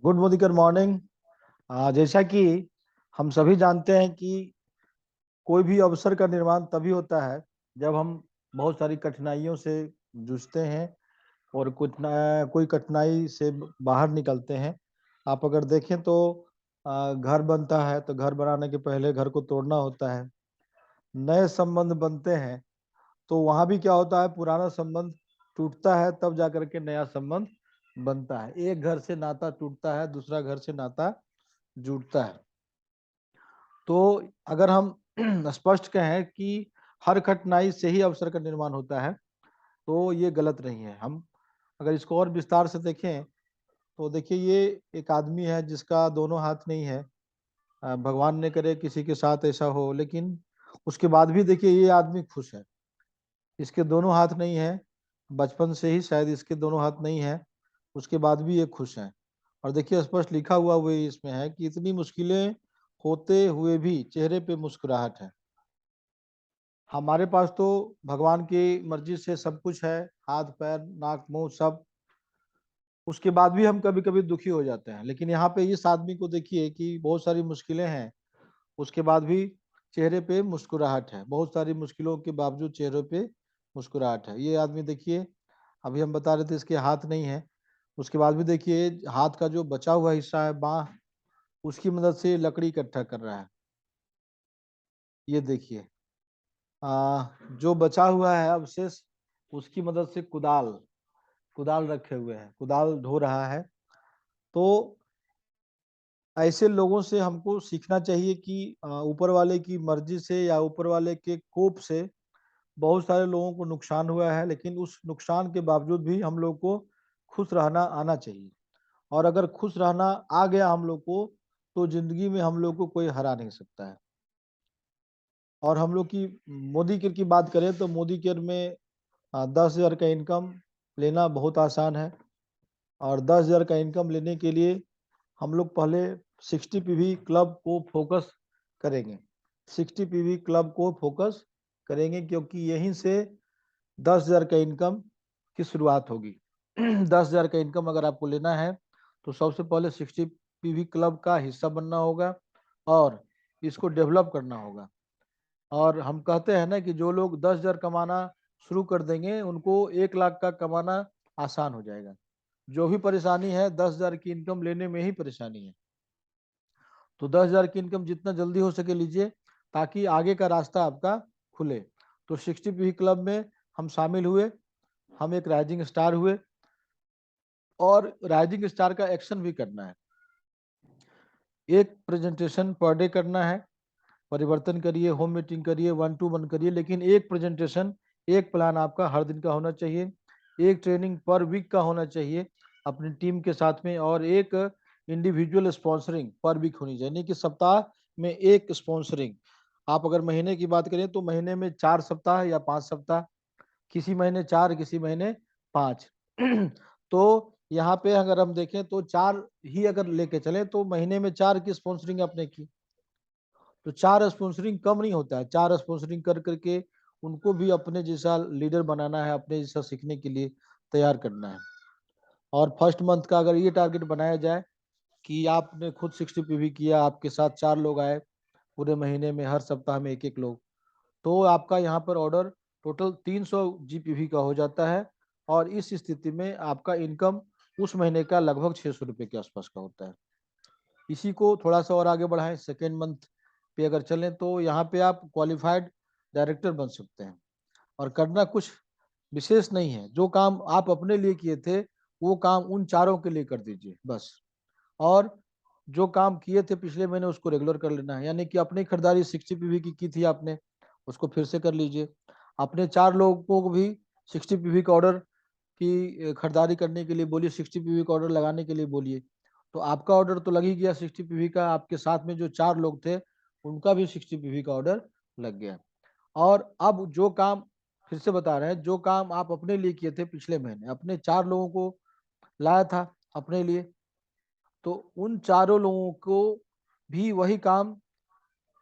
Good morning morning. जैसा कि हम सभी जानते हैं कि कोई भी अवसर का निर्माण तभी होता है जब हम बहुत सारी कठिनाइयों से जूझते हैं और कोई कठिनाई से बाहर निकलते हैं। आप अगर देखें तो घर बनता है तो घर बनाने के पहले घर को तोड़ना होता है। नए संबंध बनते हैं तो वहां भी क्या होता है, पुराना संबंध टूटता है तब जाकर के नया संबंध बनता है। एक घर से नाता टूटता है, दूसरा घर से नाता जुड़ता है। तो अगर हम स्पष्ट कहें कि हर कठिनाई से ही अवसर का निर्माण होता है तो ये गलत नहीं है। हम अगर इसको और विस्तार से देखें तो देखिए, ये एक आदमी है जिसका दोनों हाथ नहीं है। भगवान ने करे किसी के साथ ऐसा हो, लेकिन उसके बाद भी देखिए ये आदमी खुश है। इसके दोनों हाथ नहीं है, बचपन से ही शायद इसके दोनों हाथ नहीं है, उसके बाद भी ये खुश है। और देखिए स्पष्ट लिखा हुआ वो इसमें है कि इतनी मुश्किलें होते हुए भी चेहरे पे मुस्कुराहट है। हमारे पास तो भगवान की मर्जी से सब कुछ है, हाथ पैर नाक मुंह सब, उसके बाद भी हम कभी कभी दुखी हो जाते हैं। लेकिन यहाँ पे इस आदमी को देखिए कि बहुत सारी मुश्किलें हैं, उसके बाद भी चेहरे पे मुस्कुराहट है। बहुत सारी मुश्किलों के बावजूद चेहरे पे मुस्कुराहट है। ये आदमी देखिए, अभी हम बता रहे थे इसके हाथ नहीं है, उसके बाद भी देखिए हाथ का जो बचा हुआ हिस्सा है बाह, उसकी मदद से लकड़ी इकट्ठा कर रहा है। ये देखिए जो बचा हुआ है अवशेष, उसकी मदद से कुदाल कुदाल रखे हुए हैं, कुदाल ढो रहा है। तो ऐसे लोगों से हमको सीखना चाहिए कि ऊपर वाले की मर्जी से या ऊपर वाले के कोप से बहुत सारे लोगों को नुकसान हुआ है, लेकिन उस नुकसान के बावजूद भी हम लोग को खुश रहना आना चाहिए। और अगर खुश रहना आ गया हम लोग को तो जिंदगी में हम लोग को कोई हरा नहीं सकता है। और हम लोग की मोदी केयर की बात करें तो मोदी केयर में 10,000 का इनकम लेना बहुत आसान है। और 10,000 का इनकम लेने के लिए हम लोग पहले 60 PV क्लब को फोकस करेंगे। 60 PV क्लब को फोकस करेंगे क्योंकि यहीं से 10,000 का इनकम की शुरुआत होगी। 10,000 का इनकम अगर आपको लेना है तो सबसे पहले 60 PV क्लब का हिस्सा बनना होगा और इसको डेवलप करना होगा। और हम कहते हैं ना कि जो लोग 10,000 कमाना शुरू कर देंगे उनको 1 लाख का कमाना आसान हो जाएगा। जो भी परेशानी है 10,000 की इनकम लेने में ही परेशानी है। तो 10,000 की इनकम जितना जल्दी हो सके लीजिए ताकि आगे का रास्ता आपका खुले। तो 60 PV क्लब में हम शामिल हुए, हम एक राइजिंग स्टार हुए और राइजिंग स्टार का एक्शन भी करना है। एक प्रेजेंटेशन पर डे करना है, परिवर्तन करिए, होम मीटिंग करिए, 1-to-1 करिए, लेकिन एक प्रेजेंटेशन, एक प्लान आपका हर दिन का होना चाहिए। एक ट्रेनिंग पर वीक का होना चाहिए अपनी टीम के साथ में, और एक इंडिविजुअल स्पॉन्सरिंग पर वीक होनी चाहिए, यानी कि सप्ताह में एक स्पॉन्सरिंग। आप अगर महीने की बात करें तो महीने में 4 सप्ताह या 5 सप्ताह, किसी महीने 4, किसी महीने 5। तो यहाँ पे अगर हम देखें तो 4 ही अगर लेके चले तो महीने में 4 की स्पॉन्सरिंग आपने की, तो 4 स्पॉन्सरिंग कम नहीं होता है। 4 स्पॉन्सरिंग कर करके उनको भी अपने जैसा लीडर बनाना है, अपने जैसा सीखने के लिए तैयार करना है। और फर्स्ट मंथ का अगर ये टारगेट बनाया जाए कि आपने खुद 60 PV किया, आपके साथ 4 लोग आए पूरे महीने में, हर सप्ताह में एक एक लोग, तो आपका यहाँ पर ऑर्डर टोटल 300 GPV का हो जाता है। और इस स्थिति में आपका इनकम उस महीने का लगभग 600 रुपये के आसपास का होता है। इसी को थोड़ा सा और आगे बढ़ाएं, सेकेंड मंथ पे अगर चलें तो यहाँ पे आप क्वालिफाइड डायरेक्टर बन सकते हैं। और करना कुछ विशेष नहीं है, जो काम आप अपने लिए किए थे वो काम उन चारों के लिए कर दीजिए बस। और जो काम किए थे पिछले महीने उसको रेगुलर कर लेना है, यानी कि अपनी खरीदारी 60 PV की थी आपने, उसको फिर से कर लीजिए। अपने 4 लोगों को भी 60 PV का ऑर्डर की खरीदारी करने के लिए बोलिए, 60 PV का ऑर्डर लगाने के लिए बोलिए। तो आपका ऑर्डर तो लग ही गया 60 PV का, आपके साथ में जो 4 लोग थे उनका भी 60 PV का ऑर्डर लग गया। और अब जो काम, फिर से बता रहे हैं, जो काम आप अपने लिए किए थे पिछले महीने, अपने 4 लोगों को लाया था अपने लिए, तो उन चारों लोगों को भी वही काम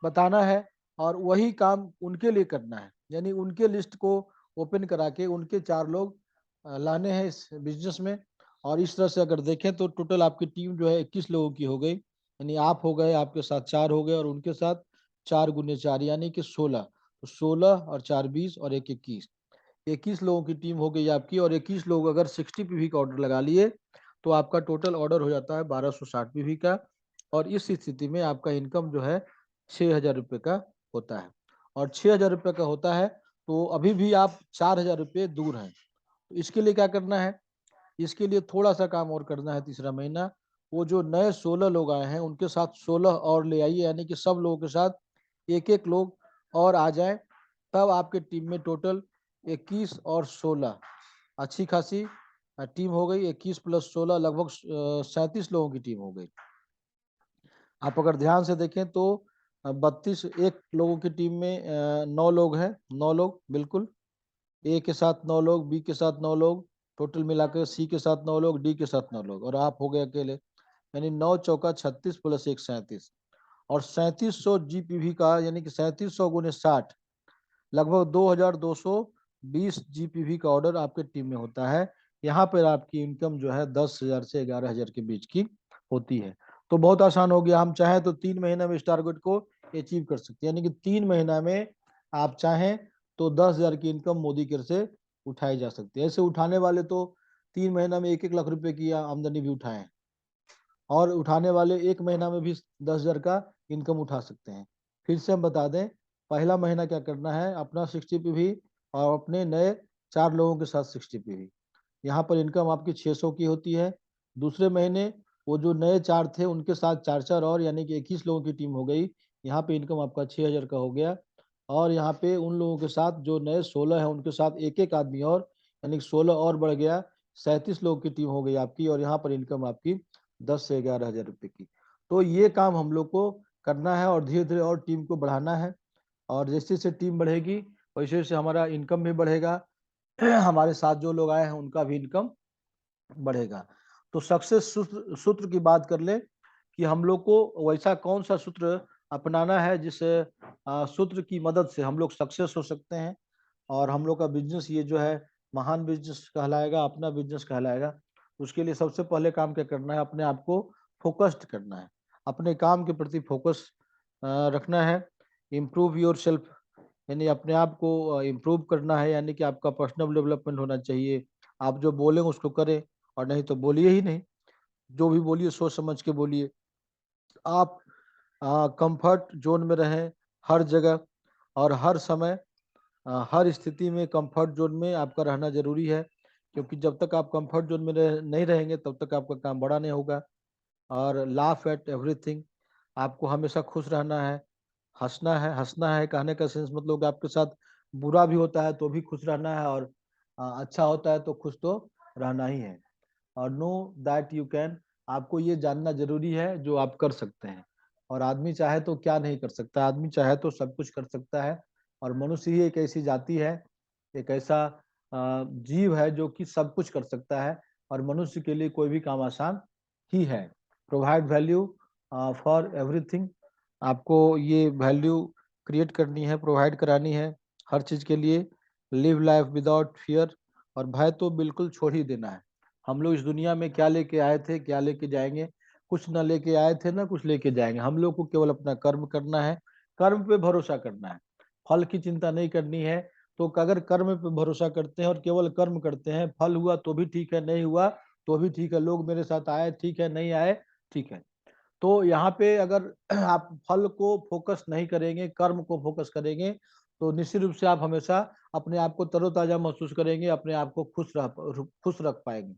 बताना है और वही काम उनके लिए करना है। यानी उनके लिस्ट को ओपन करा के उनके 4 लोग लाने हैं इस बिजनेस में, और इस तरह से अगर देखें तो टोटल आपकी टीम जो है 21 लोगों की हो गई, यानी आप हो गए, आपके साथ 4 हो गए और उनके साथ 4 गुने 4 यानी कि 16। तो 16 और 4 20 और 1 21, 21 लोगों की टीम हो गई आपकी। और 21 लोग अगर 60 पीवी का ऑर्डर लगा लिए तो आपका टोटल ऑर्डर हो जाता है 1260 पीवी का। और इस स्थिति में आपका इनकम जो है 6000 रुपये का होता है। और 6000 रुपये का होता है तो अभी भी आप 4000 रुपये दूर हैं। तो इसके लिए क्या करना है, इसके लिए थोड़ा सा काम और करना है। तीसरा महीना, वो जो नए 16 लोग आए हैं उनके साथ 16 और ले आइए, यानी कि सब लोगों के साथ एक एक लोग और आ जाए, तब आपके टीम में टोटल 21 और 16 अच्छी खासी टीम हो गई। 21 प्लस 16 लगभग 37 लोगों की टीम हो गई। आप अगर ध्यान से देखें तो 32 एक लोगों की टीम में 9 लोग हैं, 9 लोग बिल्कुल। ए के साथ 9 लोग, बी के साथ 9 लोग, टोटल मिलाकर सी के साथ 9 लोग, डी के साथ 9 लोग, और आप हो गए अकेले। यानी 9 चौका 36 प्लस 1 37। और 3700 जीपीवी का, यानी कि 3700 गुने 60, लगभग 2220 जीपीवी का ऑर्डर आपके टीम में होता है। यहाँ पर आपकी इनकम जो है 10,000 से 11,000 के बीच की होती है। तो बहुत आसान हो गया। हम चाहें तो 3 महीने में इस टारगेट को अचीव कर सकते हैं, यानी कि 3 महीना में आप चाहें तो 10,000 की इनकम मोदी केयर से उठाई जा सकती है। ऐसे उठाने वाले तो 3 महीना में 1-1 लाख रुपए की आमदनी भी उठाए, और उठाने वाले 1 महीना में भी 10,000 का इनकम उठा सकते हैं। फिर से हम बता दें, पहला महीना क्या करना है, अपना 60 पीवी और अपने नए 4 लोगों के साथ 60 पीवी, यहाँ पर इनकम आपकी 600 की होती है। दूसरे महीने वो जो नए 4 थे उनके साथ 4-4 और, यानी कि 21 लोगों की टीम हो गई। यहाँ पे इनकम आपका 6000 का हो गया। और यहाँ पे उन लोगों के साथ जो नए 16 हैं उनके साथ एक एक आदमी और, यानी कि 16 और बढ़ गया, 37 लोगों की टीम हो गई आपकी। और यहाँ पर इनकम आपकी 10 से 11,000 रुपये की। तो ये काम हम लोग को करना है और धीरे धीरे और टीम को बढ़ाना है। और जैसे जैसे टीम बढ़ेगी वैसे वैसे हमारा इनकम भी बढ़ेगा, हमारे साथ जो लोग आए हैं उनका भी इनकम बढ़ेगा। तो सक्सेस सूत्र सूत्र की बात कर ले कि हम लोग को वैसा कौन सा सूत्र अपनाना है जिस सूत्र की मदद से हम लोग सक्सेस हो सकते हैं और हम लोग का बिजनेस ये जो है महान बिजनेस कहलाएगा, अपना बिजनेस कहलाएगा। उसके लिए सबसे पहले काम क्या करना है, अपने आप को फोकस्ड करना है, अपने काम के प्रति फोकस रखना है। इम्प्रूव योर सेल्फ, यानी अपने आप को इम्प्रूव करना है, यानी कि आपका पर्सनल डेवलपमेंट होना चाहिए। आप जो बोलें उसको करें, और नहीं तो बोलिए ही नहीं। जो भी बोलिए सोच समझ के बोलिए। आप कंफर्ट जोन में रहें हर जगह और हर समय, हर स्थिति में कंफर्ट जोन में आपका रहना जरूरी है, क्योंकि जब तक आप कंफर्ट जोन में नहीं रहेंगे तब तक आपका काम बड़ा नहीं होगा। और लाफ एट एवरीथिंग, आपको हमेशा खुश रहना है, हंसना है। हंसना है कहने का सेंस मतलब कि आपके साथ बुरा भी होता है तो भी खुश रहना है, और अच्छा होता है तो खुश तो रहना ही है। और नो दैट यू कैन, आपको ये जानना जरूरी है जो आप कर सकते हैं। और आदमी चाहे तो क्या नहीं कर सकता, आदमी चाहे तो सब कुछ कर सकता है। और मनुष्य ही एक ऐसी जाति है, एक ऐसा जीव है जो कि सब कुछ कर सकता है। और मनुष्य के लिए कोई भी काम आसान ही है। प्रोवाइड वैल्यू फॉर एवरीथिंग, आपको ये वैल्यू क्रिएट करनी है, प्रोवाइड करानी है हर चीज के लिए। लिव लाइफ विदाउट फियर, और भय तो बिल्कुल छोड़ ही देना है। हम लोग इस दुनिया में क्या लेके आए थे, क्या लेके जाएंगे, कुछ न लेके आए थे ना कुछ लेके जाएंगे। हम लोग को केवल अपना कर्म करना है, कर्म पे भरोसा करना है, फल की चिंता नहीं करनी है। तो अगर कर्म पे भरोसा करते हैं और केवल कर्म करते हैं, फल हुआ तो भी ठीक है, नहीं हुआ तो भी ठीक है, लोग मेरे साथ आए ठीक है, नहीं आए ठीक है। तो यहाँ पे अगर आप फल को फोकस नहीं करेंगे, कर्म को फोकस करेंगे, तो निश्चित रूप से आप हमेशा अपने आप को तरोताजा महसूस करेंगे, अपने आप को खुश रख पाएंगे।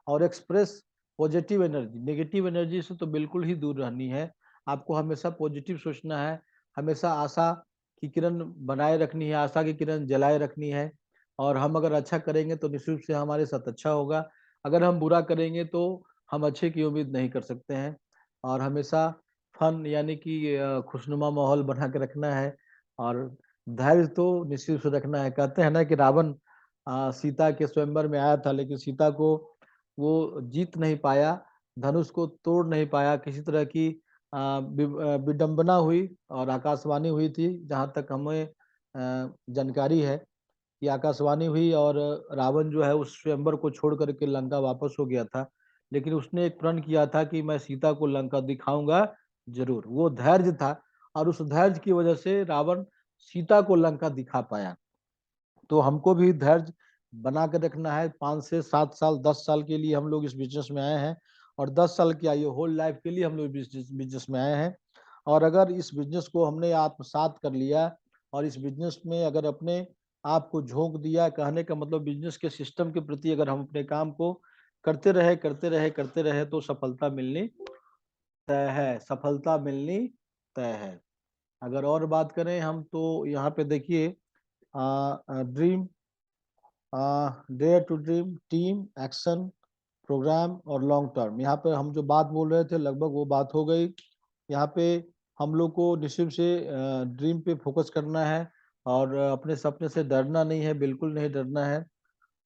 और express positive energy, negative energy से तो बिल्कुल ही दूर रहनी है। आपको हमेशा पॉजिटिव सोचना है, हमेशा आशा की किरण बनाए रखनी है, आशा की किरण जलाए रखनी है। और हम अगर अच्छा करेंगे तो निश्चित रूप से हमारे साथ अच्छा होगा, अगर हम बुरा करेंगे तो हम अच्छे की उम्मीद नहीं कर सकते हैं। और हमेशा फन यानी कि खुशनुमा माहौल बना के रखना है। और धैर्य तो निश्चित रूप से रखना है। कहते हैं ना कि रावण सीता के स्वयंवर में आया था, लेकिन सीता को वो जीत नहीं पाया, धनुष को तोड़ नहीं पाया। किसी तरह की विडंबना हुई और आकाशवाणी हुई थी, जहां तक हमें जानकारी है। कि आकाशवाणी हुई और रावण जो है उस स्वयंवर को छोड़ करके लंका वापस हो गया था, लेकिन उसने एक प्रण किया था कि मैं सीता को लंका दिखाऊंगा जरूर। वो धैर्य था, और उस धैर्य की वजह से रावण सीता को लंका दिखा पाया। तो हमको भी धैर्य बना के रखना है। 5 से 7 साल 10 साल के लिए हम लोग इस बिजनेस में आए हैं, और 10 साल की आयु होल लाइफ के लिए हम लोग बिजनेस में आए हैं। और अगर इस बिजनेस को हमने आत्मसात कर लिया, और इस बिजनेस में अगर अपने आप को झोंक दिया, कहने का मतलब बिजनेस के सिस्टम के प्रति अगर हम अपने काम को करते रहे तो सफलता मिलनी तय है, सफलता मिलनी तय है। अगर और बात करें हम, तो यहाँ पे देखिए, dream, dare to dream, team, action, programme और लॉन्ग टर्म। यहाँ पे हम जो बात बोल रहे थे लगभग वो बात हो गई। यहाँ पे हम लोग को निश्चित से ड्रीम पे फोकस करना है, और अपने सपने से डरना नहीं है, बिल्कुल नहीं डरना है।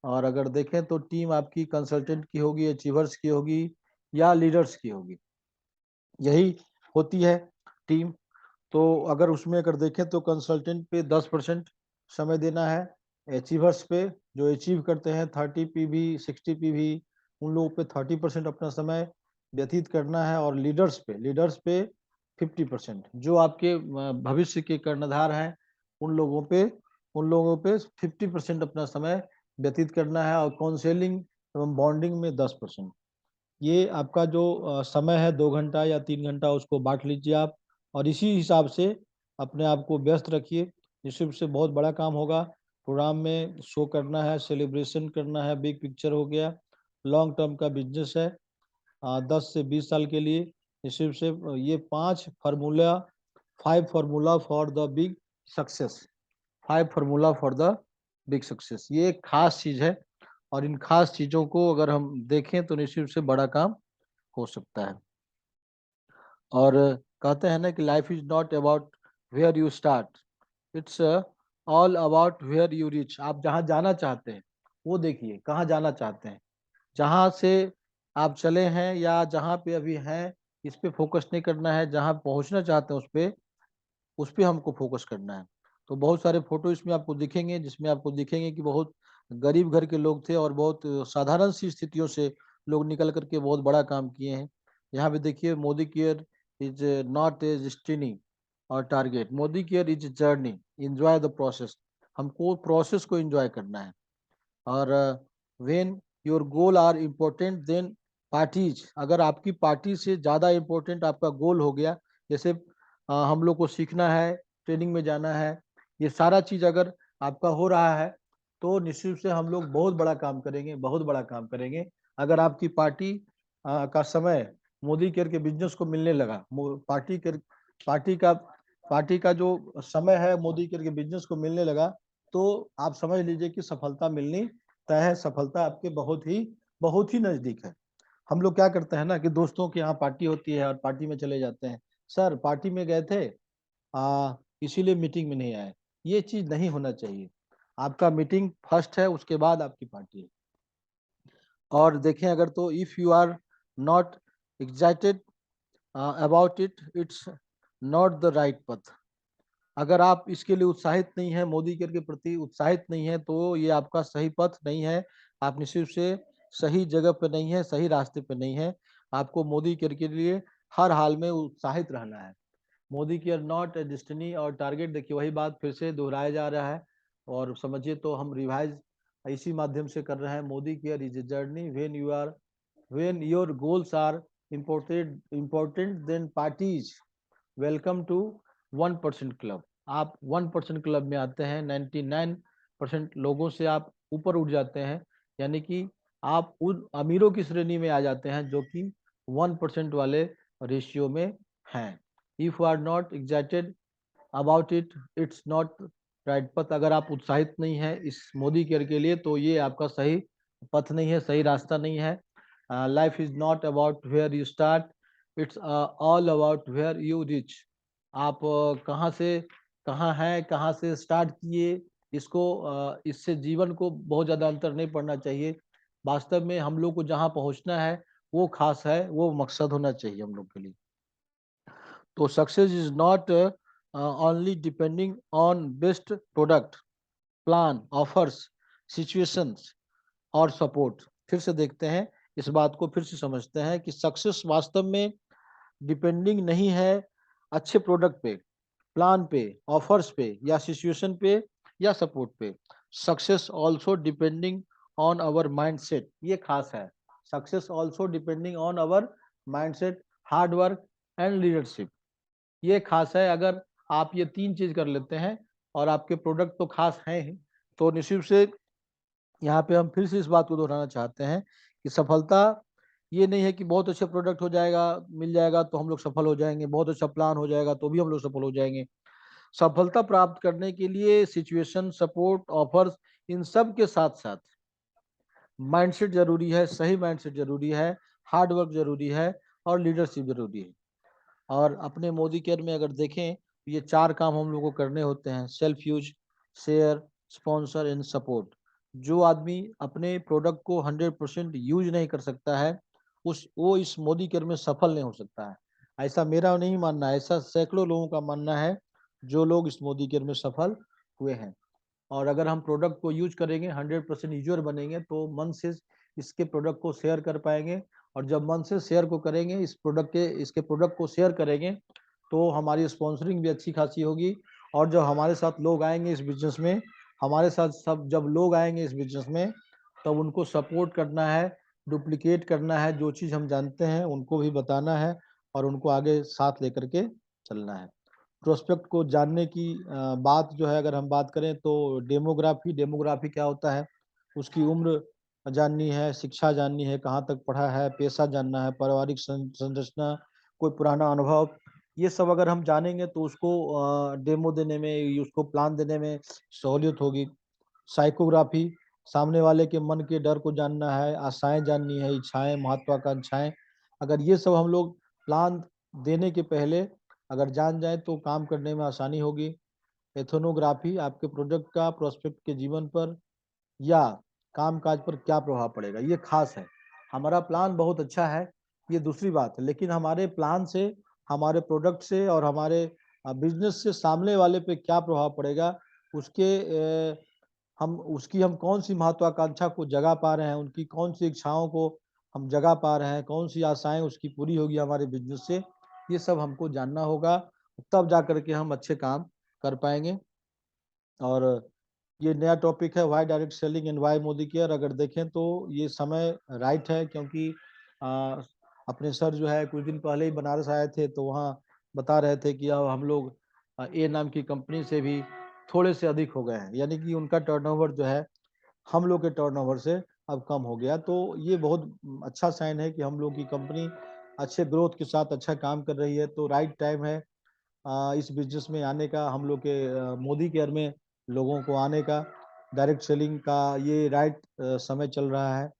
और अगर देखें तो टीम आपकी कंसल्टेंट की होगी, अचीवर्स की होगी, या लीडर्स की होगी, यही होती है टीम। तो अगर उसमें अगर देखें तो कंसल्टेंट पे 10% समय देना है, अचीवर्स पे जो अचीव करते हैं 30 PV 60 PV, उन लोगों पे 30% अपना समय व्यतीत करना है, और लीडर्स पे 50%, जो आपके भविष्य के कर्णधार हैं, उन लोगों पे 50% अपना समय व्यतीत करना है, और काउंसेलिंग एवं बॉन्डिंग में 10%। ये आपका जो समय है 2 घंटा या 3 घंटा, उसको बांट लीजिए आप, और इसी हिसाब से अपने आप को व्यस्त रखिए। निश्चित से बहुत बड़ा काम होगा। प्रोग्राम में शो करना है, सेलिब्रेशन करना है, बिग पिक्चर हो गया, लॉन्ग टर्म का बिजनेस है, 10 से 20 साल के लिए। निश्चित से ये 5 formula for the big success, 5 formula for the big success, ये एक खास चीज है। और इन खास चीजों को अगर हम देखें तो निश्चित से बड़ा काम हो सकता है। और कहते हैं ना कि life is not about where you start, it's all about where you reach. आप जहाँ जाना चाहते हैं वो देखिए, कहाँ जाना चाहते हैं, जहाँ से आप चले हैं या जहाँ पे अभी हैं, इस पे फोकस नहीं करना है। जहाँ पहुँचना चाहते हैं उस पे हमको फोकस करना है। तो बहुत सारे फोटो इसमें आपको दिखेंगे, जिसमें आपको दिखेंगे कि बहुत गरीब घर के लोग थे, और बहुत साधारण सी स्थितियों से लोग निकल करके बहुत बड़ा काम किए हैं। यहाँ पे देखिए, Modi care is not a destiny और target, Modi care is journey, enjoy the process. हमको प्रोसेस को एंजॉय करना है। और when your goal are important than parties, अगर आपकी पार्टी से ज़्यादा इम्पोर्टेंट आपका गोल हो गया, जैसे हम लोग को सीखना है, ट्रेनिंग में जाना है, ये सारा चीज़ अगर आपका हो रहा है, तो निश्चित से हम लोग बहुत बड़ा काम करेंगे, बहुत बड़ा काम करेंगे। अगर आपकी पार्टी का समय मोदी केयर के बिजनेस को मिलने लगा, पार्टी का पार्टी का जो समय है मोदी केयर के बिजनेस को मिलने लगा, तो आप समझ लीजिए कि सफलता मिलनी तय है, सफलता आपके बहुत ही नजदीक है। हम लोग क्या करते हैं ना कि दोस्तों के यहाँ पार्टी होती है और पार्टी में चले जाते हैं, सर पार्टी में गए थे, इसीलिए मीटिंग में नहीं आए। ये चीज नहीं होना चाहिए। आपका मीटिंग फर्स्ट है, उसके बाद आपकी पार्टी है। और देखें अगर, तो if you are not excited about it, it's not the right path. अगर आप इसके लिए उत्साहित नहीं है, मोदी केयर के प्रति उत्साहित नहीं है, तो ये आपका सही पथ नहीं है। आप निश्चित से सही जगह पे नहीं है, सही रास्ते पे नहीं है। आपको मोदी केयर के लिए हर हाल में उत्साहित रहना है। Modi care not a destiny और टारगेट, देखिए वही बात फिर से दोहराया जा रहा है। और समझिए तो हम रिवाइज इसी माध्यम से कर रहे हैं। Modi care is a journey, when your goals are important than parties, welcome to 1% club. आप 1% क्लब में आते हैं, 99% लोगों से आप ऊपर उठ जाते हैं, यानी कि आप उन अमीरों की श्रेणी में आ जाते हैं जो कि 1% वाले रेशियो में हैं। If you are not excited about it, it's not right path. अगर आप उत्साहित नहीं है इस मोदी केयर के लिए, तो ये आपका सही पथ नहीं है, सही रास्ता नहीं है। Life is not about where you start, it's all about where you reach. आप कहाँ से कहाँ हैं, कहाँ से स्टार्ट किए, इससे जीवन को बहुत ज़्यादा अंतर नहीं पड़ना चाहिए। वास्तव में हम लोग को जहाँ पहुँचना है वो खास है, वो मकसद होना चाहिए हम लोग के लिए। तो success is not only depending on best product, plan, offers, situations और सपोर्ट। फिर से देखते हैं, इस बात को फिर से समझते हैं कि सक्सेस वास्तव में डिपेंडिंग नहीं है अच्छे प्रोडक्ट पे, प्लान पे, ऑफर्स पे या सिचुएशन पे या सपोर्ट पे। Success also depending on our mindset, ये खास है। Success also depending on our mindset, hard work and leadership, ये खास है। अगर आप ये तीन चीज कर लेते हैं और आपके प्रोडक्ट तो खास हैं ही, तो निश्चित से यहाँ पे हम फिर से इस बात को दोहराना चाहते हैं कि सफलता ये नहीं है कि बहुत अच्छा प्रोडक्ट हो जाएगा, मिल जाएगा तो हम लोग सफल हो जाएंगे, बहुत अच्छा प्लान हो जाएगा तो भी हम लोग सफल हो जाएंगे। सफलता प्राप्त करने के लिए सिचुएशन, सपोर्ट, ऑफर्स, इन सब के साथ साथ माइंडसेट जरूरी है, सही माइंडसेट जरूरी है, हार्ड वर्क जरूरी है और लीडरशिप जरूरी है। और अपने मोदी केयर में अगर देखें तो ये चार काम हम लोग को करने होते हैं: self use, share, sponsor and support. जो आदमी अपने प्रोडक्ट को 100% यूज नहीं कर सकता है, उस वो इस मोदी केयर में सफल नहीं हो सकता है। ऐसा मेरा नहीं मानना है, ऐसा सैकड़ों लोगों का मानना है जो लोग इस मोदी केयर में सफल हुए हैं। और अगर हम प्रोडक्ट को यूज करेंगे, 100% यूजर बनेंगे, तो मन से इसके प्रोडक्ट को शेयर कर पाएंगे। और जब मन से शेयर को करेंगे, इसके प्रोडक्ट को शेयर करेंगे, तो हमारी स्पॉन्सरिंग भी अच्छी खासी होगी। और जब हमारे साथ लोग आएंगे इस बिजनेस में, हमारे साथ सब जब लोग आएंगे इस बिजनेस में, तब उनको सपोर्ट करना है, डुप्लीकेट करना है, जो चीज़ हम जानते हैं उनको भी बताना है और उनको आगे साथ लेकर के चलना है। प्रोस्पेक्ट को जानने की बात जो है, अगर हम बात करें तो डेमोग्राफी, डेमोग्राफी क्या होता है, उसकी उम्र जाननी है, शिक्षा जाननी है, कहाँ तक पढ़ा है, पैसा जानना है, पारिवारिक संरचना, कोई पुराना अनुभव, ये सब अगर हम जानेंगे तो उसको डेमो देने में, उसको प्लान देने में सहूलियत होगी। साइकोग्राफी, सामने वाले के मन के डर को जानना है, आशाएं जाननी है, इच्छाएं, महत्वाकांक्षाएं, अगर ये सब हम लोग प्लान देने के पहले अगर जान जाए तो काम करने में आसानी होगी। एथनोग्राफी, आपके प्रोडक्ट का प्रोस्पेक्ट के जीवन पर या काम काज पर क्या प्रभाव पड़ेगा, ये खास है। हमारा प्लान बहुत अच्छा है, ये दूसरी बात है, लेकिन हमारे प्लान से, हमारे प्रोडक्ट से और हमारे बिजनेस से सामने वाले पे क्या प्रभाव पड़ेगा, उसके हम कौन सी महत्वाकांक्षा को जगा पा रहे हैं, उनकी कौन सी इच्छाओं को हम जगा पा रहे हैं, कौन सी आशाएं उसकी पूरी होगी हमारे बिजनेस से, ये सब हमको जानना होगा। तब जा करके हम अच्छे काम कर पाएंगे। और ये नया टॉपिक है, why direct selling and why Modi care. अगर देखें तो ये समय राइट है, क्योंकि आ, अपने सर जो है कुछ दिन पहले ही बनारस आए थे, तो वहाँ बता रहे थे कि अब हम लोग ए नाम की कंपनी से भी थोड़े से अधिक हो गए हैं, यानी कि उनका टर्नओवर जो है हम लोग के टर्नओवर से अब कम हो गया। तो ये बहुत अच्छा साइन है कि हम लोग की कंपनी अच्छे ग्रोथ के साथ अच्छा काम कर रही है। तो राइट टाइम है इस बिजनेस में आने का, हम लोग के मोदी केयर में लोगों को आने का, डायरेक्ट सेलिंग का ये राइट समय चल रहा है।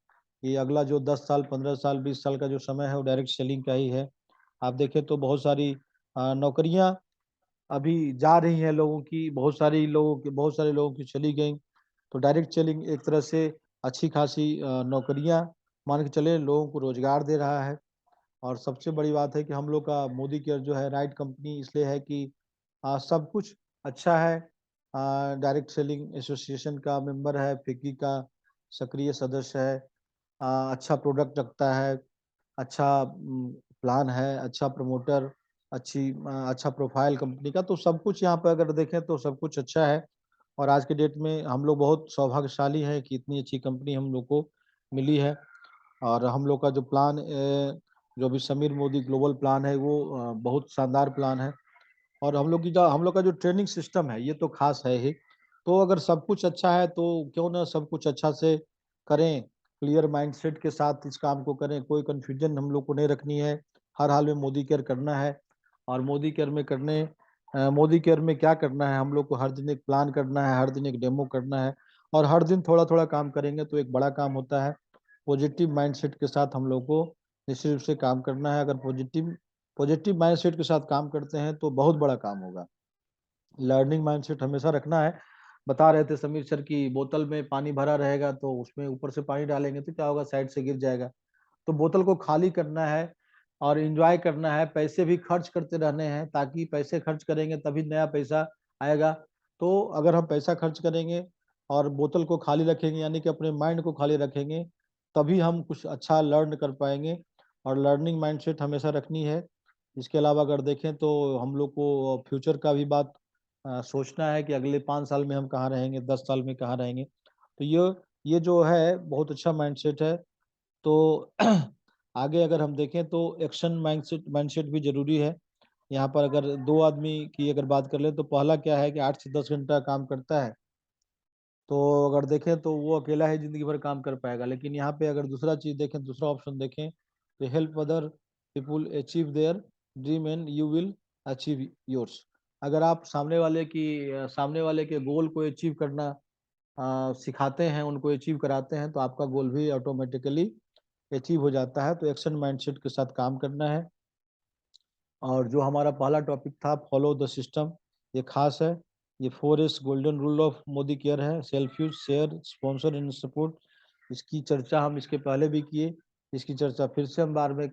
ये अगला जो 10 साल, 15 साल, 20 साल का जो समय है वो डायरेक्ट सेलिंग का ही है। आप देखें तो बहुत सारी नौकरियां अभी जा रही हैं लोगों की, बहुत सारे लोगों की चली गई। तो डायरेक्ट सेलिंग एक तरह से अच्छी खासी नौकरियां मान के चले, लोगों को रोजगार दे रहा है। और सबसे बड़ी बात है कि हम लोग का मोदी केयर जो है राइट कंपनी इसलिए है कि सब कुछ अच्छा है। डायरेक्ट सेलिंग एसोसिएशन का मेंबर है, फिक्की का सक्रिय सदस्य है, अच्छा प्रोडक्ट रखता है, अच्छा प्लान है, अच्छा प्रमोटर, अच्छा प्रोफाइल कंपनी का, तो सब कुछ यहाँ पर अगर देखें तो सब कुछ अच्छा है। और आज के डेट में हम लोग बहुत सौभाग्यशाली हैं कि इतनी अच्छी कंपनी हम लोग को मिली है। और हम लोग का जो प्लान जो भी समीर मोदी ग्लोबल प्लान है वो बहुत शानदार प्लान है। और हम लोग का जो ट्रेनिंग सिस्टम है ये तो खास है ही। तो अगर सब कुछ अच्छा है तो क्यों ना सब कुछ अच्छा से करें, क्लियर माइंडसेट के साथ इस काम को करें, कोई कंफ्यूजन हम लोग को नहीं रखनी है, हर हाल में मोदी केयर करना है। और मोदी केयर में क्या करना है, हम लोग को हर दिन एक प्लान करना है, हर दिन एक डेमो करना है, और हर दिन थोड़ा थोड़ा काम करेंगे तो एक बड़ा काम होता है। पॉजिटिव माइंडसेट के साथ हम लोग को निश्चित रूप से काम करना है। अगर पॉजिटिव माइंडसेट के साथ काम करते हैं तो बहुत बड़ा काम होगा। लर्निंग माइंडसेट हमेशा रखना है। बता रहे थे समीर सर की बोतल में पानी भरा रहेगा तो उसमें ऊपर से पानी डालेंगे तो क्या होगा, साइड से गिर जाएगा। तो बोतल को खाली करना है और एंजॉय करना है, पैसे भी खर्च करते रहने हैं, ताकि पैसे खर्च करेंगे तभी नया पैसा आएगा। तो अगर हम पैसा खर्च करेंगे और बोतल को खाली रखेंगे, यानी कि अपने माइंड को खाली रखेंगे, तभी हम कुछ अच्छा लर्न कर पाएंगे। और लर्निंग माइंडसेट हमेशा रखनी है। इसके अलावा अगर देखें तो हम लोग को फ्यूचर का भी बात सोचना है कि अगले 5 साल में हम कहाँ रहेंगे, 10 साल में कहाँ रहेंगे। तो ये जो है बहुत अच्छा माइंडसेट है। तो आगे अगर हम देखें तो एक्शन माइंडसेट माइंडसेट भी जरूरी है। यहाँ पर अगर दो आदमी की अगर बात कर ले तो पहला क्या है कि 8 से 10 घंटा काम करता है, तो अगर देखें तो वो अकेला ही जिंदगी भर काम कर पाएगा। लेकिन यहाँ पे अगर दूसरा चीज देखें, दूसरा ऑप्शन देखें तो help other people achieve their dream and you will achieve yours. अगर आप सामने वाले के गोल को अचीव करना सिखाते हैं, उनको अचीव कराते हैं, तो आपका गोल भी ऑटोमेटिकली अचीव हो जाता है। तो एक्शन माइंडसेट के साथ काम करना है। और जो हमारा पहला टॉपिक था फॉलो द सिस्टम, ये खास है। ये 4S golden rule of Modi care है, self use, share, sponsor and support. इसकी चर्चा हम इसके पहले भी किए, इसकी चर्चा फिर से हम बार में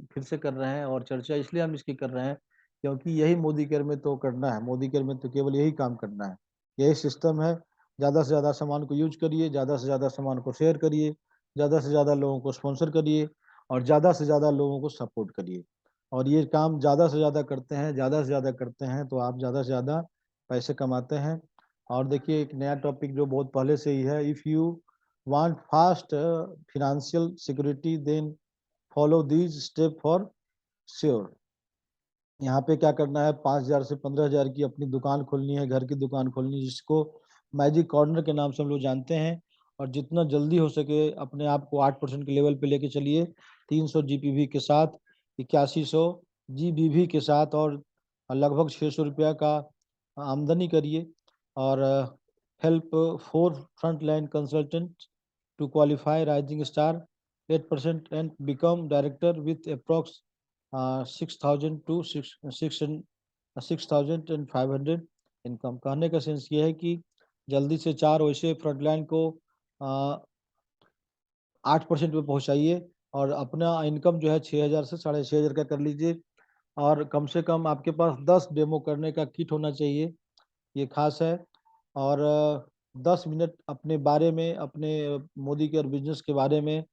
फिर से कर रहे हैं। और चर्चा इसलिए हम इसकी कर रहे हैं क्योंकि यही मोदी केयर में तो करना है, मोदी केयर में तो केवल यही काम करना है, यही सिस्टम है। ज़्यादा से ज़्यादा सामान को यूज करिए, ज़्यादा से ज़्यादा सामान को शेयर करिए, ज़्यादा से ज़्यादा लोगों को स्पॉन्सर करिए, और ज़्यादा से ज़्यादा लोगों को सपोर्ट करिए। और ये काम ज़्यादा से ज़्यादा करते हैं, ज़्यादा से ज़्यादा करते हैं, तो आप ज़्यादा से ज़्यादा पैसे कमाते हैं। और देखिए एक नया टॉपिक जो बहुत पहले से ही है, if you want fast financial security then follow these step for sure. यहाँ पे क्या करना है, 5,000 से 15,000 की अपनी दुकान खोलनी है, घर की दुकान खोलनी है, जिसको मैजिक कॉर्नर के नाम से हम लोग जानते हैं। और जितना जल्दी हो सके अपने आप को 8% के लेवल पे लेके चलिए, 300 जीपीवी के साथ, 8100 जीबीवी के साथ, और लगभग 600 रुपया का आमदनी करिए। और help 4 front line consultant to qualify rising star 8% and become director with approx 6,000 to 6,500 income. कहने का सेंस ये है कि जल्दी से 4 वैसे फ्रंटलाइन को 8% पे पहुंचाइए, और अपना इनकम जो है 6,000 से 6,500 का कर लीजिए। और कम से कम आपके पास 10 डेमो करने का किट होना चाहिए, ये खास है। और 10 मिनट अपने बारे में, अपने मोदी के और बिजनेस के बारे में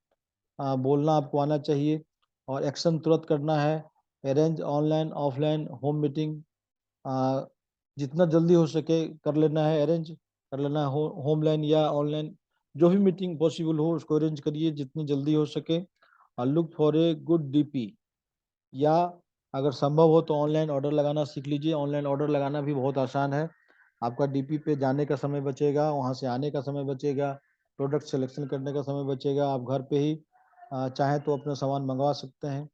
बोलना आपको आना चाहिए। और एक्शन तुरंत करना है। Arrange online offline home meeting, जितना जल्दी हो सके कर लेना है, अरेंज कर लेना है, होम लाइन या ऑनलाइन जो भी मीटिंग पॉसिबल हो उसको अरेंज करिए जितनी जल्दी हो सके। और look for a good DP, या अगर संभव हो तो ऑनलाइन ऑर्डर लगाना सीख लीजिए। ऑनलाइन ऑर्डर लगाना भी बहुत आसान है। आपका डीपी पे जाने का समय बचेगा, वहाँ से आने का समय बचेगा, प्रोडक्ट सिलेक्शन करने का समय बचेगा। आप घर पे ही चाहे तो अपना सामान मंगवा सकते हैं,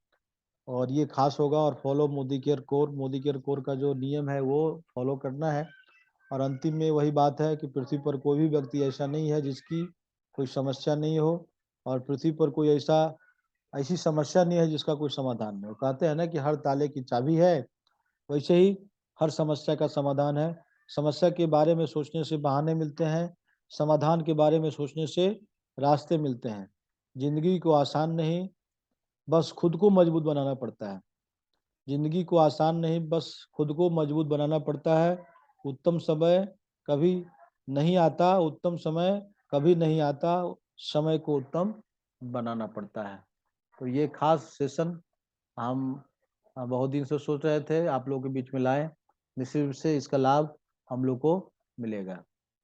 और ये खास होगा। और follow Modi care core, Modi care core का जो नियम है वो फॉलो करना है। और अंतिम में वही बात है कि पृथ्वी पर कोई भी व्यक्ति ऐसा नहीं है जिसकी कोई समस्या नहीं हो, और पृथ्वी पर कोई ऐसी समस्या नहीं है जिसका कोई समाधान नहीं हो। कहते हैं ना कि हर ताले की चाबी है, वैसे ही हर समस्या का समाधान है। समस्या के बारे में सोचने से बहाने मिलते हैं, समाधान के बारे में सोचने से रास्ते मिलते हैं। जिंदगी को आसान नहीं, बस खुद को मजबूत बनाना पड़ता है। जिंदगी को आसान नहीं, बस खुद को मजबूत बनाना पड़ता है। उत्तम समय कभी नहीं आता, उत्तम समय कभी नहीं आता, समय को उत्तम बनाना पड़ता है। तो ये खास सेशन हम बहुत दिन से सोच रहे थे आप लोगों के बीच में लाएं, निश्चित रूप से इसका लाभ हम लोग को मिलेगा।